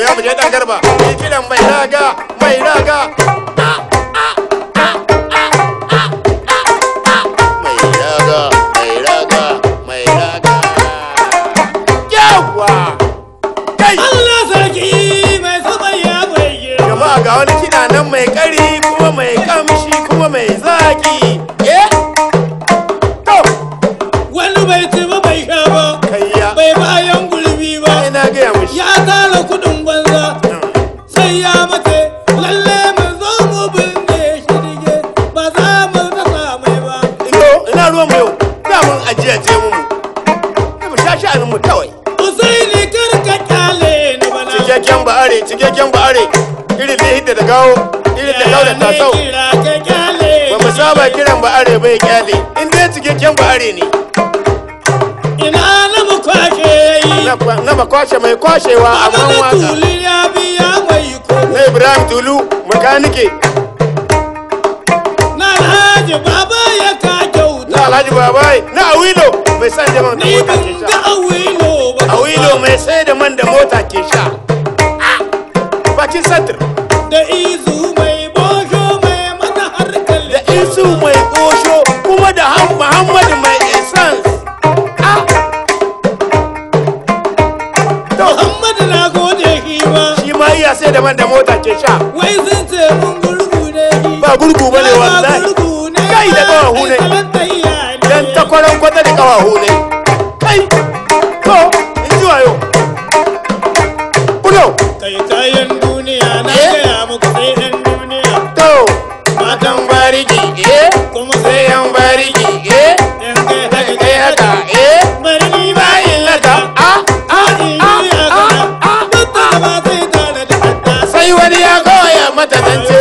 za mu je dan garba ni kiran mai raga mai raga mai raga yawa kai Allah sarki mai sama ya bayyana jama'a ga wani kiɗa nan mai ƙari kuma mai kamshi kuma mai zaki to wani bai ci ba bai sha ba kayya bai bayan gulbi ba ina gaya mushi ya tara kudin banza sai ya mace lalle mun zo mu binne shi dige ba za mu rasa mai ba ina ruwan mu yau da mun ajiya ce mu mu sha sha'anin mu kawai Usaini kar ka kyale ni bana cikakken ba'are irin da hidda da gawo irin da gawo da tasau kira ka kyale ba mu saba kiran ba'are bai kyale in dai cikakken ba'are ne ina na mu kwashe yi na ba kwashe mai kwashewa amma waka tuli ya biya mai ko na Ibrahim Tulu makanike na Alhaji Baba ya ka kyauta na Alhaji Babai na Awilo mai san da man da ni mota ke ban sha ga Awilo ba Awilo mai sai da man da mota ke sha bakin santir da izu mai bosho mai mata harkar da isu mai gosho kuma da Muhammadu mai essence Muhammadu na gode shi ba shi ma iya sai da man da mota ke sha wai sun ce mun gurgu ne shi ba gurgu bane wallahi kai da kawahu ne dan takwaran kwata da kawahu ne kai to in ji wayo kudo kai kayan duniya na gaya muku sai yan duniya to matan bariki kuma sai yan bariki yan kai haka kai haka bari ni ba bayin laka ba sai tare da sai wani ya goya mata zance